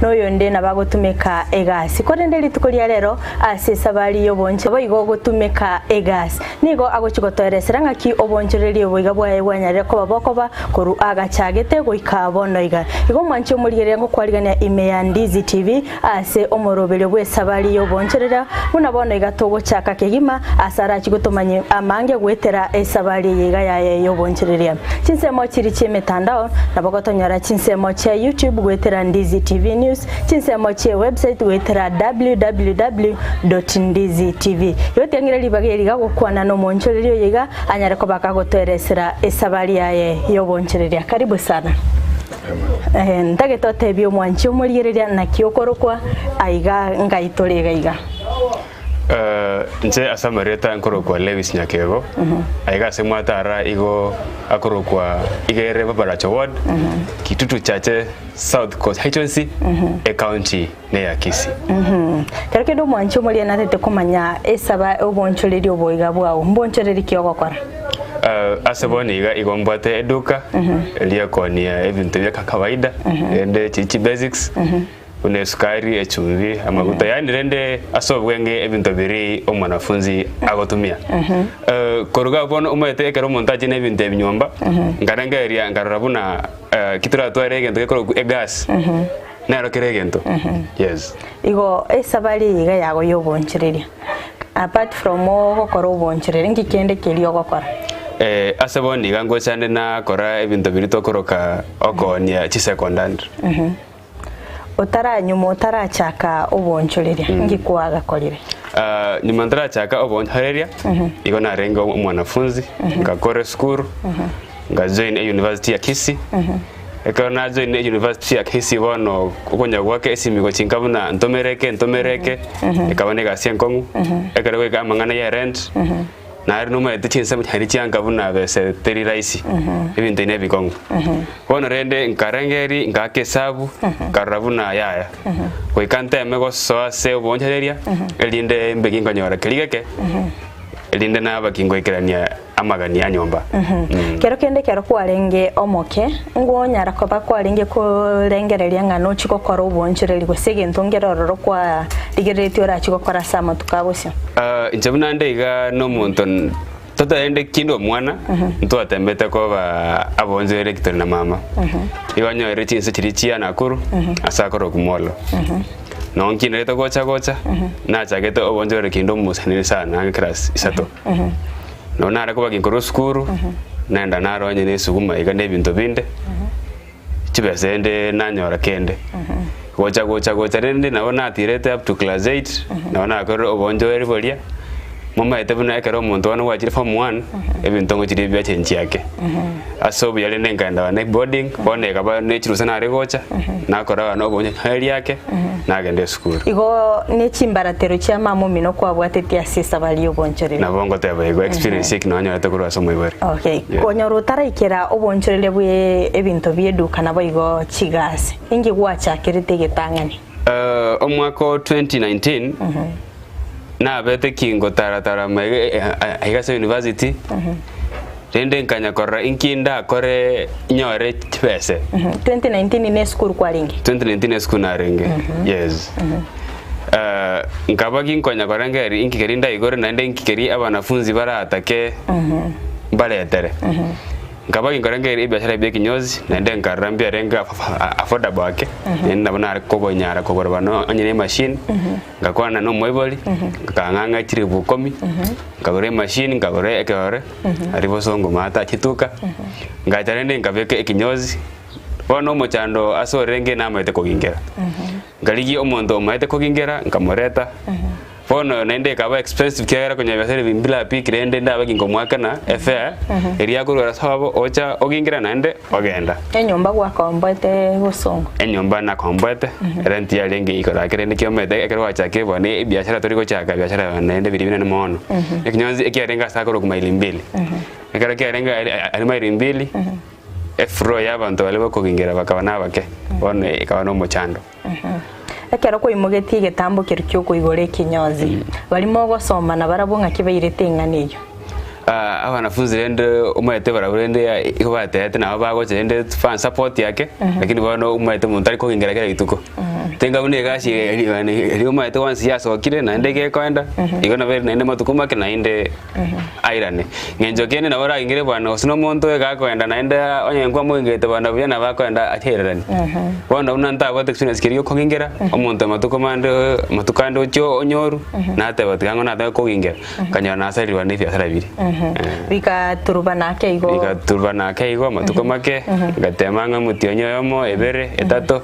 noyo nde nabagotumeka egasi korende litukolia lero ase Esabari Y'Oboonchoreria boigo gotumeka egasi nigo agochigotoeresera ngaki obonchoreria boiga bwae bwanyarire ko babokoba koru agachagete goika bono iga igo mwanchi omurigeria ngo kwarigania ime ya Ndizi TV ase omorobelio bwe Esabari Y'Oboonchoreria buna bono iga togochaka kegima asara chigotomanye amange gwetera Esabari yiga ya Y'Oboonchoreria chinsemo chiri chimetandao nabogotonyora chinsemo cha YouTube gwetera Ndizi TV News chinsemo cha website gwetera www.ndizitv yote ngire libageri ga gukwana no monchorerio yiga anyare ko bakagoteresera Esabari yaye Y'Oboonchoreria karibu sana ndage totebio mwanchi omurigereria na kiokorokwa aiga ngaitorega iga nje asamareta nkorokwa Lewis Nyakego aiga semwatara igo akorokwa igere babaracho ward kitutu chache South Coast Agency county ne ya Kisii kareke do mwanchi omuri na tete komanya Esabari Y'Oboonchoreria boiga bwao mbonchoreria kiogokora asaboni igombate eduka liakonia ebintu bya kawaida ende chichi basics une sukari echumvi amaguta yani rende asobwenge ebintu biri omwanafunzi agotumia koruga bono umete ekero montaje ne ebintu ebinyomba ngarangeria ngarabuna kitura tware egento gekoro egas naro keregento yes igo Esabari yiga yago Y'Oboonchoreria apart from gokora obonchoreria ngikende kelio gokora asaboni gango chane na kora ebintu birito koroka okonia chi secondary utara nyuma utarachaka obonchoreria ngikwaga korire nyuma ndarachaka obonchoreria igo narenga omwanafunzi ngakore school ngajoin university ya Kisii ekana join university ya Kisii bono kukonya gwake esimigo chinkabuna ntomereke ekabane gasyenkongu ekare kwa mangana ya rent na ari numa etchinse mutari cyanga buna bese teri raisi ibintu ine bikongo bono rende nkarengeri ngakesabu karabuna yaya koikante mego so se obonchoreria elinde mbegingo nyora keligeke elinde na bakingo ikerania amagani anyomba kero kende kero kwarenge omoke ngo nyara ko bakwarenge ko rengereria ngano chiko kora obonchoreria gosege ntongerororo kwa ligereti ora chiko kora sama tukabosyo injabuna ndeiga no muntu tota ende kindo mwana nto atembete ko ba abonzere kitori na mama iwanyo ere chinse chirichia nakuru asakoro kumolo nonki neto gocha na chagete obonzere kindo musanire sana class isato no nara ko baginkoro skuru nenda naro nyene suguma iga nebinto binde chibesende nanyora kende gocha rende naona atirete up to class 8 naona akoro obonjoeri bolia mama etebuna ekero omuntu wano wachire form 1 ebintongo chiri bya chenchi yake asobu yale nenganda na boarding bone kaba nechirusa na regocha nakora bano obonjoeri yake nagende school igo nechimbaratero cha mama mino kwa bwatete ase Esabari Y'Oboonchoreria nabongo tebe igo experience iki nanya atakuru asomo ibere okay konyo rutara ikera obonchoreria bwe ebinto byeduka nabo igo chigase ingi gwacha kirite getangani omwaka 2019 na bete kingo taratara aigase university rende nkanya korra inkinda kore nyore pese 2019 ne school kwa ringi 2019 school na ringi yes nkabagi nkonya korangeri inkikerinda igore nande inkikeri abanafunzi baratake baletere nkabagi korangeri ibiashara bye kinyozi nande nkarambia renga affordable wake nenda bana kogonyara kogorabano anyine machine ngakwana no moiboli nganganga chiribu 10 ngagore machine ngagore ekore aribo songo mata chituka ngajarende ngabeke ekinyozi bono mochando asorenge namete kogingera ngaligi omondo maite kogingera nkamoreta bono nende kaba expensive kera kwenye biashara bimbila pikirende ndabagingo mwaka na efe eria kurora sabo ocha ogingira nande ogenda enyomba gwa kombete gusongo enyomba na kombete rent ya lenge ikora kirende kiomete ekero achake bone biashara tori gochaka biashara nende biribina ne mono ekinyozi ekiarenga sakoro kumaili mbili ekero kiarenga ari maili mbili efro yabantu bale bakogingira bakabana bake bone ikabano mochando ekero ko imugeti getambo kirikyo ko igore kinyozi barimo gosoma na barabunga kibairete ng'aniyo abanafunzi rende umwete baraburende ibatete na bago chende fan support yake lakini bano umwete muntu ariko kingeragera gituko tenga une gasi rio maite wan siasa okire na ndege kwenda igona veri naende matukuma ke nainde airane ngenjo kene na ora ingire bwana osino monto ega kwenda naende onyengwa mwingete bwana byana bakwenda achererani bona unanta kwa experience kiriyo kongingera omonto matukande ocho onyoru na ate batgango na ko ingera kanya na sari bwana biashara biri bika turubana ke igo matukuma ke gatemanga mutionyo yomo ebere etato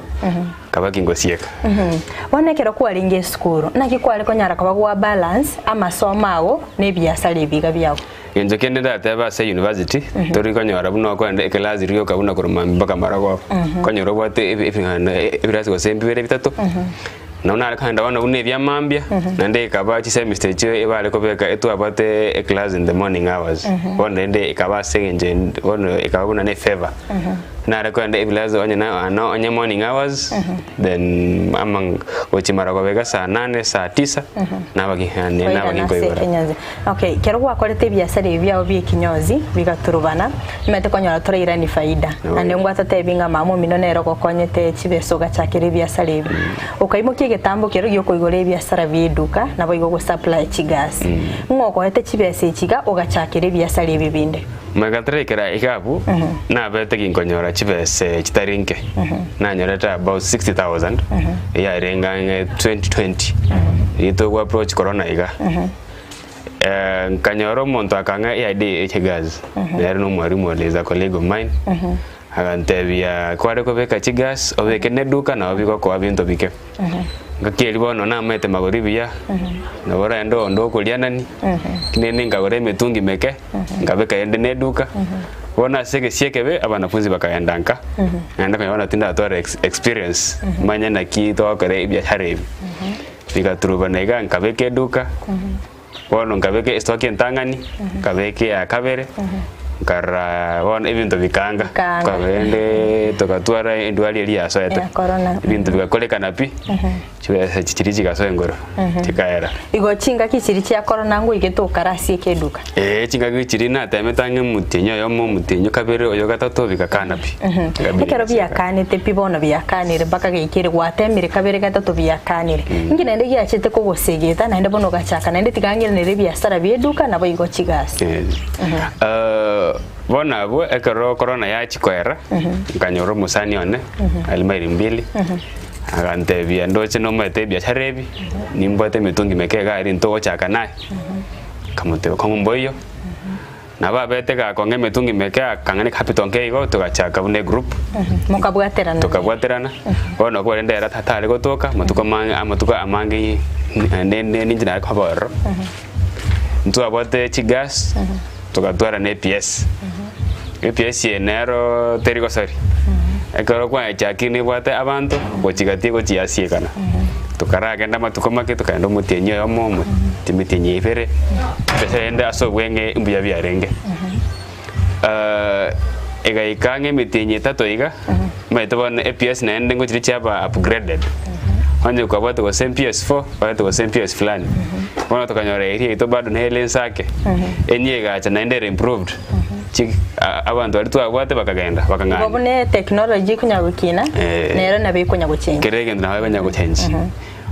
kabaki ngosieka wanekera kwaringe skuru nakikwale konyara kabagwa balance amasomago ne biashara biga byabo yenjo kende data ba se university tori konyora buno kwende class rio kabuna kuruma mpaka marago konyora bwate ibirasi gosembi bere bitatu na una kanda wana une bya mambia na ndeke kabachi semester cyo ebale kobeka etu abate a class in the morning hours wona ndeke kabase nje wona ikabuna ne favor na rekwenda ibilazo onye morning hours then amang ochimara kobeka saa 8 saa 9 na bagihane na bagikoyora okay kero gwakorete biashara byabo byekinyozi bigaturubana imete konyora toreira ni faida ande ngwata tebinga mamo minonero kokonyete chibesoga chakire biashara ibi ukaimukie getambo kero gyokoigore biashara biduka nabo igo supply chigas ngoko hete chibese chiga ogachakire biashara ibi binde magaterekera ikabu na bete kinkonyora chibese chitarinke na nyoreta about 60,000 ya renga 2020 ito kwa approach corona iga kanyoro monto akanga ya ide chigas there no mwarimu leza colleague of mine agantebia kware ko beka chigas obeke ne duka na obiko kwa binto bike ngakeli bono na mete magoribia na bora ndo kulianani kinene ngagore metungi meke ngabeka ende ne duka bona sege siekebe abanafunzi bakaenda nka naenda kanyona tinda atore experience manya na kito kare biashara hivi bigaturuba nega ngabeke duka bono ngabeke stock entangani ngabeke ya kabere kara wan evento vikanga kabende tokatwara endwali elia soete bintu bikakoleka napi chwe chichiriji gaso ngoro tikaera igo chinga kichiri cha corona ngo igetukarasie keduka chinga kichiri na temetange mutinyo yomo mutinyo kabere oyo gatatu bikakana pi ikero biyakane te pibono biyakanire baka gikire gwatemire kabere gatatu biyakanire ngine ndege yachete ko gosegeta na ndebono gachaka na nditigangire ne biashara byeduka nabo igo chigas bona bo ekero corona ya chikwera kanyoro musani one alimairi mbili agantebia ndoche no mete biashara ebi nimbote mitungi mekega ari nto chaka naye kamote komumboyo na babete ka konge mitungi mekega kangane capital ngeigo tugachaka bune group tukabwaterana bona ko ndera tatale gotoka matuka amangi nene ninjina ko boro ntu abote chigas tukatwara ne PS PS enero teriko sari ekoro kwa chakini bwate abantu gochigati gochiasie kana tukaraga ndama tukomake tukaenda mutenyo yomo timitenye ifere pesende aso bwenge mbuya byarenge ega ikange mitenye tato iga maitobon PS na ende ngochiri chaba upgraded anje kwa bwate go PS4 bwate go PS fulani bona tukanyora iri ito bado nele nsake enyega acha na ende improved abantu ari twabwate bakagenda bakangana bobone technology kunyagukina nero nabe kunyaguchenga kerege nawe kunyaguchenga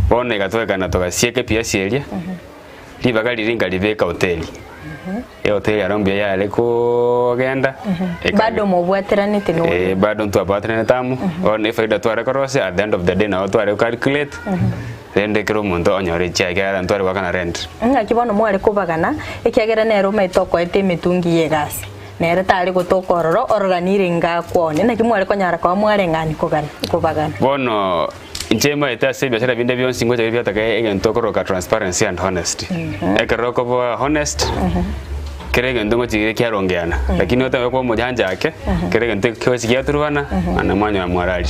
bona gatwekana tugasieke PS elia libaga liringa libeka hoteli hoteli arambia yale ko genda bado mobwaterane tino bado twabwaterane tamu ona faida tware korose at the end of the day na tware calculate rende kero muntu onyore chiagera ntware wakana rent ngakibono mware kubagana ekiagera nero maitoko ete mitungi yegasi nere tali gotokororo organire nga kwone na kimware konyara kwa mware ngani kubagana bono inchema eta se biashara binde byonsi ngo cyo byataka egentokoro ka transparency and honesty ekero ko honest kerege ndongo chigire kyarongeana lakini otawe ko mujanja yake kerege nteke kwesi kyaturwana ana mwanya wa mwarali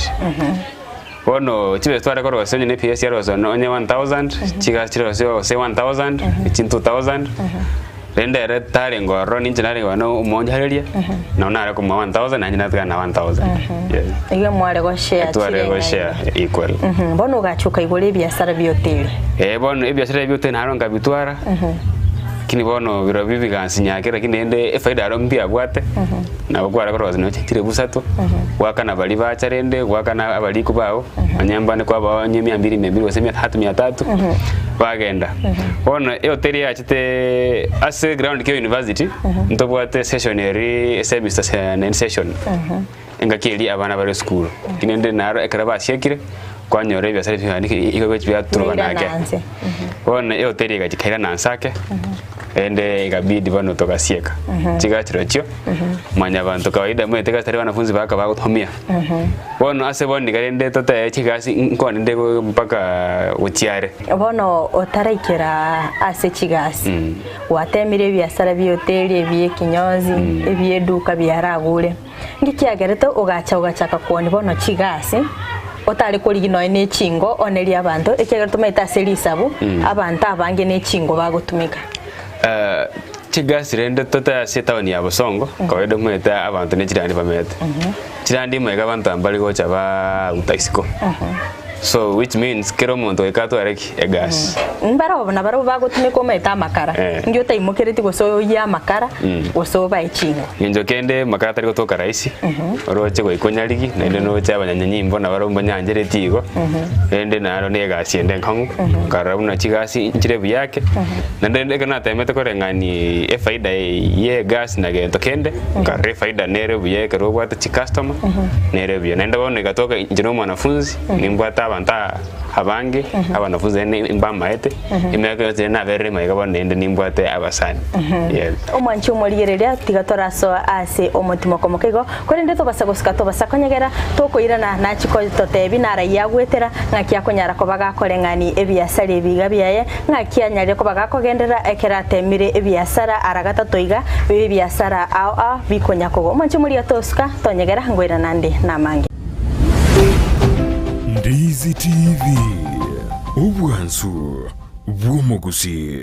bono chibe twara ko rose ne PS yaro so no 1000 chiga chiro so 1000 2000 rende re tare ngoro ninje nare wano umonja halelia na unare ko 1000 na nyina twa na 1000 iyo mware go share tware go share equal bono gachuka igole biashara byoteli bono biashara byoteli naronga bitwara lakini bono biro bibi gansinyake lakini ende faida aro mpia bwate na bagwara koroza no chitire busatu wakana bali bacharende wakana abali kubao anyambane kwa banye 200 wase 300 bagenda bono e hoteli yachite ase ground ke university ntobwate session eri semester session engakeli abana bari school kinende naro ekraba shekire kwanyore bya sare fihani iko bya turbanake bona e hoteli gachikaira nansake ende igabidi bano tokasieka chigachiro chyo manya bantu kawaida mwete gasare wanafunzi baka baguthomia bono ase boni garende tote chigasi nkonde mpaka utiare bono otaraikira ase chigasi watemire biasara bi hoteli ebiye kinyozi ebiye duka byaragure ngikiagereto ugachaka kuoni bono chigasi otari kurigino ene chingo oneri abantu ekiagereto maita serisabu abantu abange ne chingo bagutumika chigasi rende tota setawani ya Busongo kawaida mweta abantu ne chirandi bamete chirandi mwega abantu ambali gocha ba utaisiko so which means kero muntu ekato areki egas mbara bagutumika meta makara ngyo taimukiriti goso ya makara goso ba ichingo njo kende makara tari gotoka raisi oroche go ikonyarigi na inde no cha abanyanyimbo na baromba nyanjere tigo ende naro ne gasi ende nkangu karabuna chigasi inchirebu yake na ndende kana temete korengani e faida ye gas na gento kende kare faida nerebu yake robata chi customer nerebu na ende bone gatoka injino mwanafunzi nimbwata abanta abange abanafunze imbama ete imyaka yose na bere mayiga bonende nimbwate abasani omwanchi omorigereria tigatoraso ase omotimo komokego korende to basagosika to basakonyegera tokoirana na chiko totebi nara yagwetera ngakia konyara ko bagakorengani ebiasara ebiga biaye ngakia nyare ko bagakogendera ekeratemire ebiasara aragata toiga ebiasara a bikonyako omwanchi omoriya toska tonyegera ngoirana nande namange Ndizi TV obwansu bwomugusi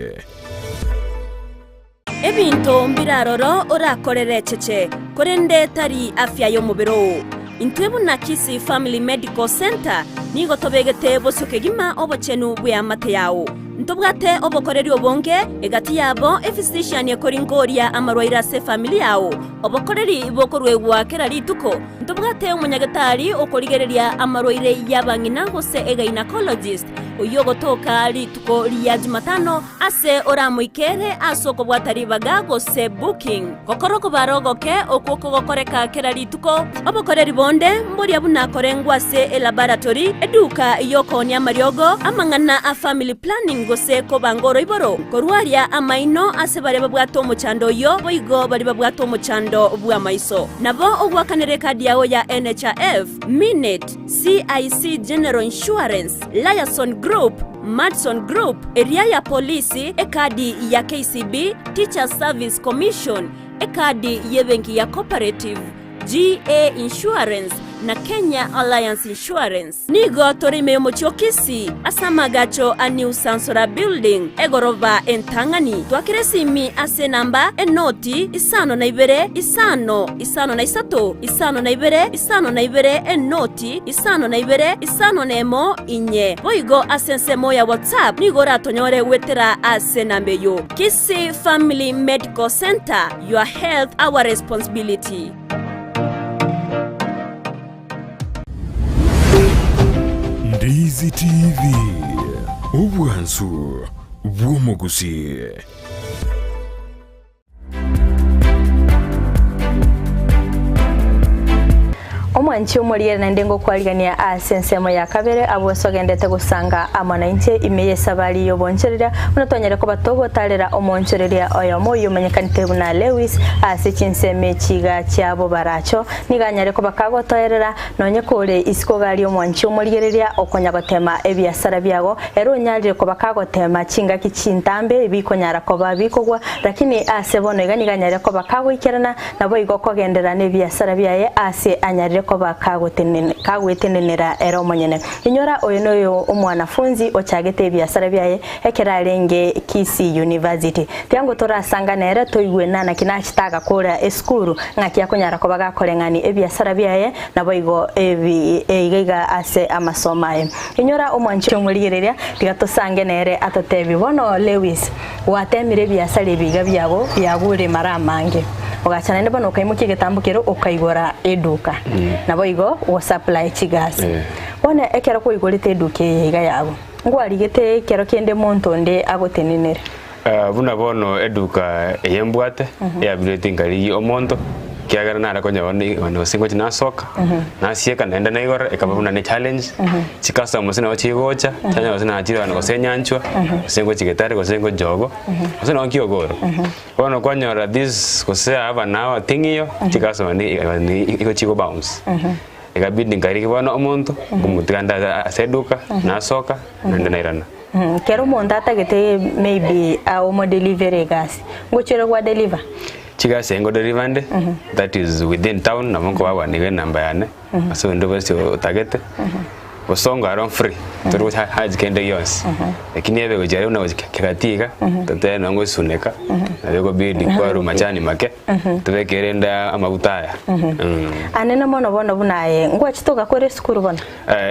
ebinto mbiraroro orakorere cheche korende tari afya y'omubiro intwebu na Kisi Family Medical Center nigo tobegete bosokegima obochenu bwa mate yawo ntobwate obokoreri obonge egati yabo efisician yekoringoria amarwaira se family yawo obokoreri bokorwegwa kerari tuko ntobwate omunyagatari okorigereria amarwaire yabangina gose ega gynecologist uyogotoka rituko liya Jumatano ase oramuikere asoko bwatari bagago se booking kokoroko barogoke okoko gokoreka kerari tuko obokoreri bonde mboria buna korengwa se laboratory eduka yokonya mariogo amangana a family planning gose ko bangoro iboro korwaria amaino ase bare babwato muchando yo boigo bari babwato muchando bwa maiso nabo ogwakanere kadi yawo ya NHIF Minute CIC General Insurance Liason Group Madson Group area ya polisi ekadi ya KCB Teacher Service Commission ekadi yebenki ya Cooperative GA Insurance na Kenya Alliance Insurance nigo torime mochokisi asamagacho a New Sansora Building egorova entangani twakiresimi ase namba enoti isano na ibere isano na isato isano na ibere enoti isano na ibere isano nemo inye boigo asensemo ya WhatsApp nigo ratonyore wetera ase nambeyo Kisi Family Medical Center, your health our responsibility. Ndizi TV obwansu bwomugusi omwanchi omoriere na ndengo kwaligania asensemo ya kabere abosogendete gusanga amanainte imeye Esabari Y'Oboonchoreria munatonyere ko batogotarera omonchoreria oyo moyo menyekanite buna Lewis ase chinseme chiga cyabo baracho niganyare ko bakagotoerera nonye kore isiko gali omwanchi omorigereria okonya gotema ebiasara byago ero nyarire ko bakagotema chinga kichintambe bikonyara ko babikogwa lakini ase bono iganyare ko bakagoikerana nabo igokogendera ne biasara byaye ase anyarire ko koba kagwetenenera era omonyene inyora oyo omwanafunzi ochagete biasara byaye ekerarenge Kisii University tiango torasanga nere toigwe nana kinachitaga kora eskuru ngakia kunyara koba gakorengani ebiasara byaye naboigo eiga ase amasomaye inyora omwancho murigereria tigatosange nere atotebi bono Lewis watemire biasara ebiga byabo byagure maramange ogachana ne bono kaimuki getambukiro okaigora eduka naboigo wo supply chigas bona ekera ko igorite eduke yiga yabo ngwarigete kero kende monto nde agotenenere buna bono eduka eyembwate ya bilete ngari omonto kiagara nara konya wano singo china soka na sieka naenda na igora ekabuna ne challenge chikasa musina wachigocha chanya wasina achira no senyanchwa singo chigetari ko singo jogo wasina wankiyogoro bono kwanyora this kosea aba nawa tingiyo chikasa ni iko chigo bounce ekabidi ngari bono omonto kumutikanda aseduka na soka naenda na irana kero monta tagete maybe omo delivery gas ngochero kwa deliver chigas engo derivande that is within town na monko baba ni namba yane so ndo basi tagete bosonga aron free turu haji kende yons lakini ebe gojare una kikatiga tete no ngosuneka abego bidi kwa rumachani make tubekerenda amabutaya anena mono bono bunaye ngwachitoka kore skuru bona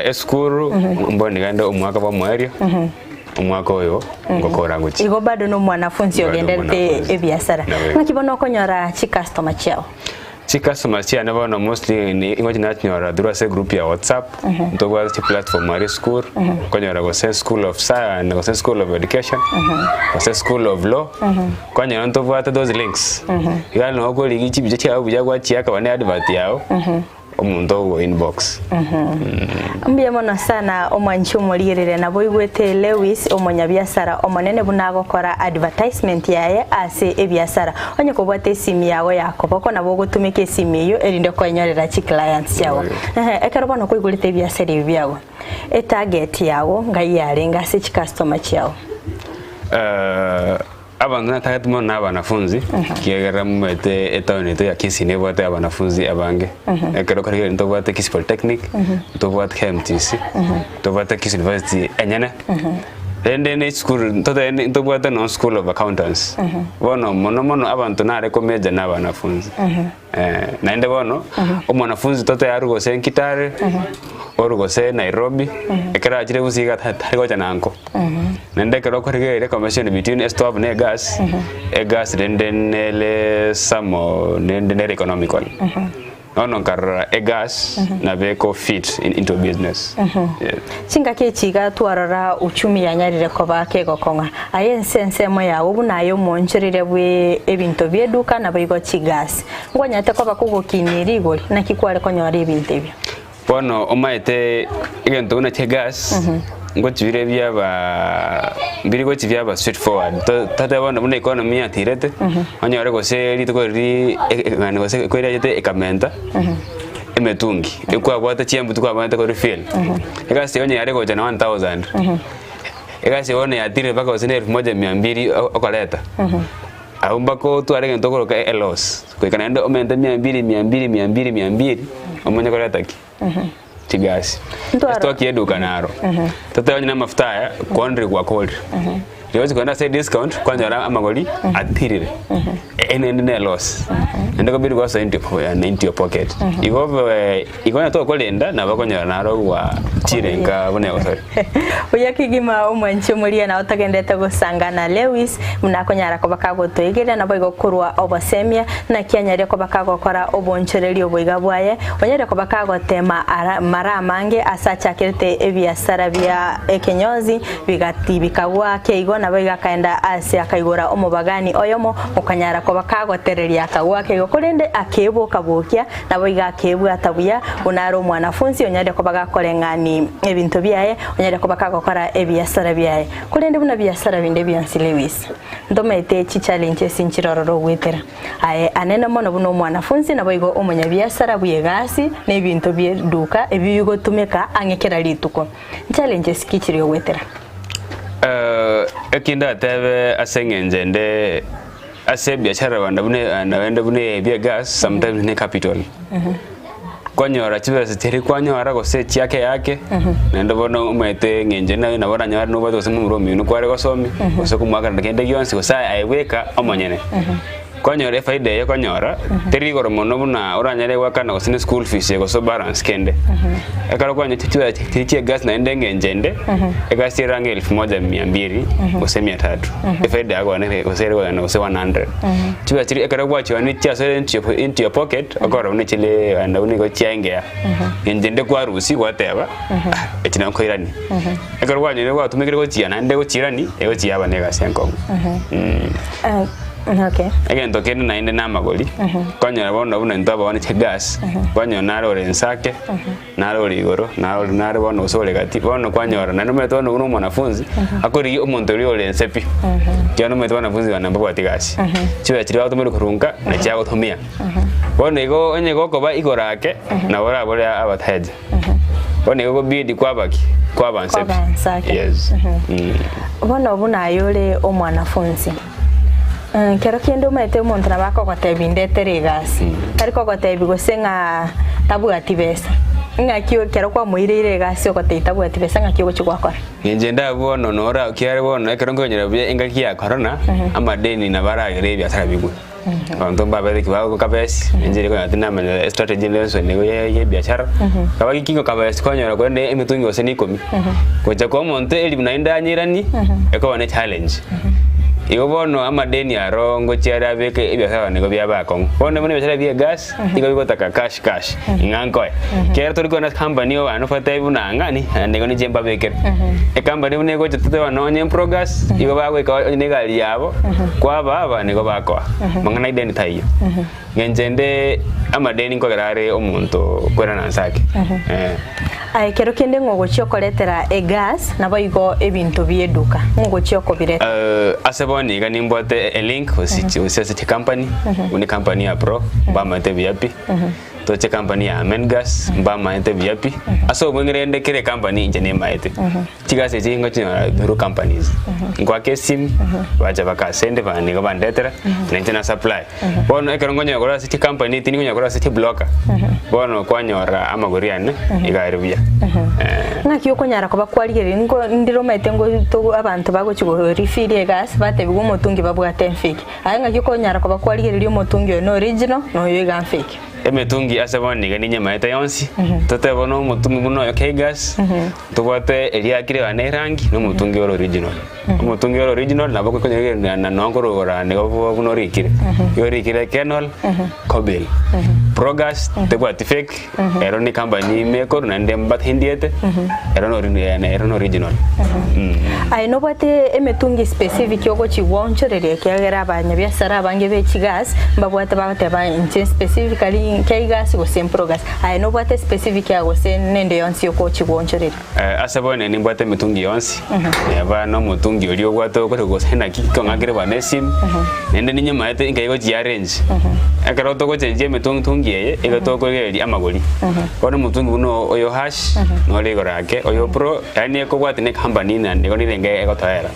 eskuru mboni ganda omwaka ba mwerio umwaka oyo ngokora nguchi igo bado no mwanafunzi ogendete ebiasara ngakibono konyora chi customer chao na bono mostly ni ingoji nyora through a group ya WhatsApp to was the platform mari school konyora go school of science go school of education go school of law konyora to vata those links igalo no ko ligi chibi cha abuja kwa chiaka bane advert yao omuntu wo inbox mbiye mono sana omwanchu mulirire nabo igwete Lewis omonyabiasara omonene bunago kora advertisement yaye ase ebiasara onye kobwate simi yawo yakoboko nabo gutumike simi yo erinde kwenyorera chi clients yawo ekero bono kuigurite ebiasara ebyawo target yawo ngayarenga ase chi customer chawo abantu nataka mo na banafunzi kiagera mumete etaonete ya Kisii ne bwate abanafunzi abange ekero kare ndo bwate Kisii Polytechnic ndo bwate KMTC ndo bwate Kisii University enyane then school ndo bwate no school of accountants bono mono abantu nare komeja na banafunzi naende bono omwanafunzi toto yarugo senkitare orugo se Nairobi ekera ajire busiga tarigo jananko nende kero korigere conversation between stove ne gas gas then le samo nende economical ono kar gas na beko fit into business singa kechiga twarara uchumi yanyarire koba kego konga ayensense mo yawo bunayo moncherire bwe ebinto byeduka na bigo chigas ngwanyate koba kugokiniri igori nakikware konyora ebinto ebyo bono omaete igento una gas ngochire byaba birigo chivyaba straightforward tata bono bune economy atirete onyore gose litoko ri ngane gose kwera yete ekamenta emetungi ekwa bwata chiembu tukwa bwata ko refill egasi onye yare goja na 1000 egasi one yatire baka gose 1200 okoleta aumbako tuare ngento ko ka elos ko kanende omenta 200 omonye koleta ki tigasi stock yedu kanaro tata onye na mafuta ya kondri kwa cold Yozi kwenda say discount kwanja amagoli atirire ene loss ndako biri kwa into your pocket igona to kolenda na bakonya naro wa chirenga bone osori uyakigima umwanche muri na utagendeta gusangana Lewis munakonyara ko bakago toigere na boigo kurwa obasemia na kyanyare ko bakago kora Y'Oboonchoreria boiga bwaye onyere ko bakago tema maramange asacha kirete ebiasara bya ekenyozi bigati bikagwa keigo na boiga kaenda ase akaigora omubagani oyomo ukanyara ko bakagotereria akagwa keigo kurinde akebo kabukia na boiga akebwa atabuya unaro mwanafunzi onyere ko bagakorengani ebinto byaye onyere ko bakagokora ebiasara byaye kurinde buna biasara binde byansi Lewis ndomete chi challenge sinchirororo gwetera aye anene mono buno mwanafunzi na boigo omunya biasara buyegasi nebinto byeduka ebibigo tumeka angekera lituko challenge skichiri gwetera ekinda tebe asengenjende ase biashara wanda bune bia gas sometimes ne capital konyora chibe seteri kwanyora gose chiake yake nendo bono umete ngenje na bora nyara no bato simu romi no kware gosomi gose kumwaka ndakende gyonsi gose aiweka omonyene konyora faida ye konyora teri goro mono buna oranyare wakana gose school fees ye gose balance kende ekaro kwanya tichie gas na ende ngenjende egasi range 1200 gose 300 faida yako ne gose ro na gose 100 chiba chiri ekaro kwa chiwa ni chia so into your pocket akoro ne chile anda uni go chiangea ngenjende kwa rusi gwateba echina koirani ekaro kwa nyene kwa tumikire go chia na ende go chirani ego chia bane gase nkongo Okay. Again, tokeni na inde na magoli. Konyora bono buna ntaba bone che gas. Konyora naro rensake. Naro rigoro, naro bono usole gati. Bono kwanyora na numeto no uno mwanafunzi. Akori umuntu uri orensepi. Kyo numeto wanafunzi banamba bwati gas. Chiba chiri watu muri kurunga na cyago tumia. Bono ego onye goko ba igorake na bora bora abatheje. Bono ego bidi kwabaki. Kwabansepi. Yes. Bono buna yole omwanafunzi. Kero kendo mete umuntu nabako gotebinde teregasi ariko gotebi gosenga tabugati besa ngakio kero kwa muirire gasi ogoteita tabugati besa ngakio gochigwakora ngenje ndabono nora kiare bono ekero ngonyera bye engaki ya corona amadeni na baragere byatara bigwe abantu babere kibago kabesi ngenje ko yatina manya strategy lenso nego ye biashara kabaki kingo kabesi konyora kwende emitungi ose nikomi koja ko monte eli nainda nyirani eko wane challenge Igo bono amadeni arongo chiara beke ibiasara nego bya bakon. Bono mune biasara bya gas, igo bigo taka cash. Ngankoe. Kero toriko na company o anu fata ibuna ngani nego ni jemba beke. E company mune go chitete wano nye progas, igo bago iko nega liabo. Kwa baba nego bako. Mangana ideni tayo. Ngenjende amadeni ko garare omuntu kwera nansake. Ai kero kende ngogo chiokoletera gas nabo igo ebintu byeduka. Ngogo chiokobireta. Asaboni gani mbote a link usisi company uni company ya pro bama ite VIP to che company ya Mengas bama ite VIP aso mwingirende kire company injene maite chigase chingo china ru companies ngwa kesim baja baka sende bani go bandetera nentena supply bono ekerongo nyakora city company tini nyakora city blocker bono kwanyora amagoriane igarubya ngakyo konyara ko bakwarigere ngo ndiro maite ngo to abantu bago chigo refill gas bate bigo mutungi babwate mfiki anga kyo konyara ko bakwarigere ri mutungi no original no yoga mfiki emetungi asaboni gani nyama ita yonsi tote bono mutungi buno yoke gas tubate elia kire wane rangi no mutungi original mutungi original na bako konyere na nongoro ora ne buno rikire yori kire kenol kobel progas te bwati fake ero ni company meko na ndemba hindiete ero no original ai no bwate emetungi specific yogo chiwonchoreria kyagera abanya byasara abange be chigas mbabwate babate ba inche specifically kai gas go sempre gas ai no bwate specific ya go sen nende yonsi yoko chiwonchoreria asabone ni bwate metungi yonsi yaba no mutungi oli obwate ko go sena kiko ngagire banesim nende ninye maete inga go arrange akaro to go chenje metungi yeye ega to ko yeli amagoli kono mutungi uno oyo hash no le gorake oyo pro yani ko bwate ne company na ne go ni nge ego taera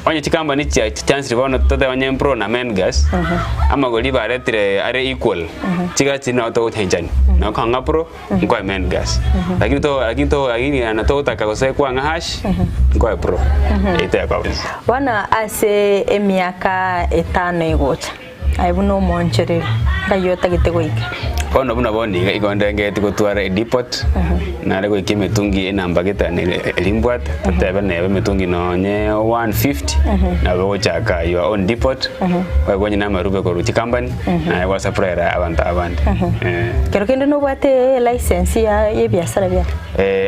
onye chikamba ni chance bono tote onye pro na Mengas amagoli baretire are equal chiga chino to tenjani na kanga pro ngwa Mengas lakini to ana to takakose kwa hash ngwa pro ite kwa wana ase emiaka 5 igocha aibuno monchereri kayota gitegoike ono buna boni igondenge tikutwara depot na rego ikimetungi enamba getane limbwat tatebe nebe metungi nonye 150 na bwo chaka your own depot kwa gonye na marube ko ruti company na wa supplier abantu kero kende no bwate license ya yebiasara bya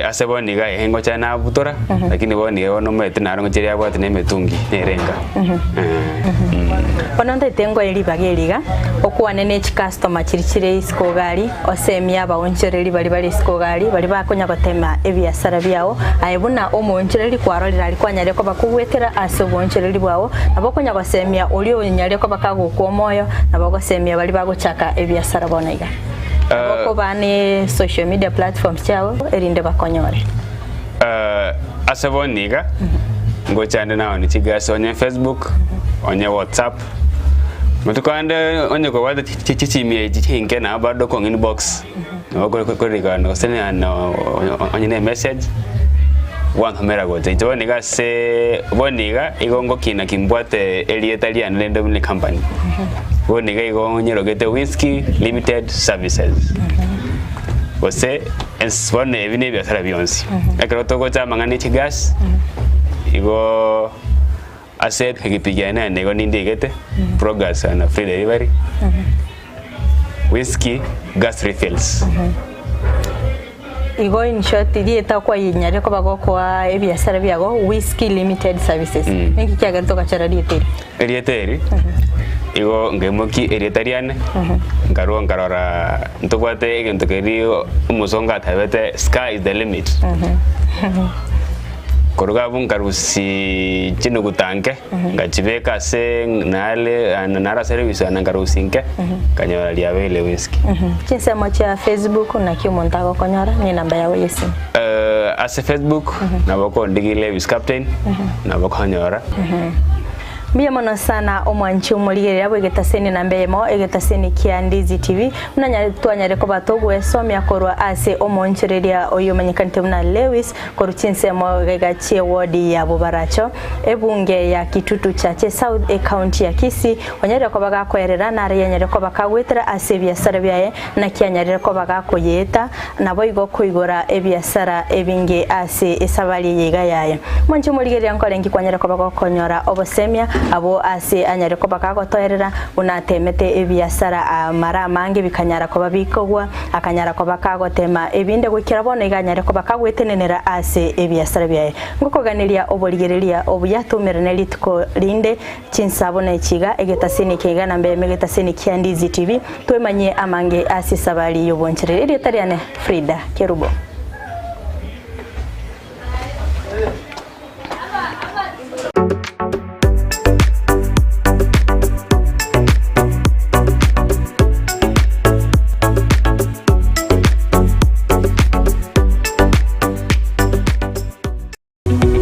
aseboni ga hengo chana butora lakini boni ono mete na rongo cheri abwate ne metungi nerenga Pononde tengo elibageliga okuwane ne customer chirichire iskogari osemia baonchereri bali iskogari bali bakonya gotema ebiasara byao ayebuna omonchereri kwarorira ali kwanyare ko bakugwetera aso bonchereri bwao abakonya gosemia oli onyare ko bakaguko moyo nabagosemia bali bagochaka ebiasara bonaiga bako bane social media platforms chao erinde bakonyore asaboniga ngochande nawo ni chigaso onye Facebook onye WhatsApp Mutukande onye ko wada chichimie chinke na bado ko inbox. Ko riga no sene no onye message. Wan hamera go jo niga se boniga igongo kina kimbwate Italian Lendom company. Boniga igongo nyerogete Whiskey Limited Services. Ose ensone evine biashara bionsi. Akero toko cha mangani chigas. Igo asset kipigana nego nindigete progress and free delivery. Whiskey gas refills. Igo in short dieta kwa yinyare ko bago kwa ebiasara byago Whiskey Limited Services. Niki kyaga toka chara dieteri. Dieteri. Igo ngemoki Italian. Ngaro ngarora ntobate egento keri umusonga tabete sky is the limit. Koruga bungarusi chino gutanke ngachibeka se nale nara service anangarusinke kanyora liabele Whiskey. Chinsa mocha Facebook na kyo montago konyora ni namba yawe yesi. As Facebook na bako ndigile with captain na bako nyora. Mbiya mono sana omwanchi umurigerera bwegetaseni nambemo egetaseni kia Ndizi TV mnanya twanyare ko batogwe somya korwa ase Y'Oboonchoreria oyo manyikanite muna Lewis koruchinse mo gegache wodi ya Bubaracho ebunge ya Kitutu chache South County ya Kisii onyare ko bagakoerera nare yanyare ko bakagwetera ase biasara byaye na kianyare ko bagakoyeta nabo igo kuigora ebiasara ebinge ase Esabari Y'Oboonchoreria mwanchi umurigerera nkorengi kwanyare ko bagakonyora obosemya abo ase anyare ko bakagotoerera unatemete ebiasara mara mange bikanyara ko babikogwa akanyara ko bakagotema ebinde gukira bono iganyare ko bakagwetenenera ase ebiasara byaye ngokoganiria oborigereria obuyatumirana litiko linde chinsabona ikiga egetasini kigana mbeme egetasini kia Ndizi TV twemanye amange ase Esabari Y'Oboonchoreria Frida Kerubo.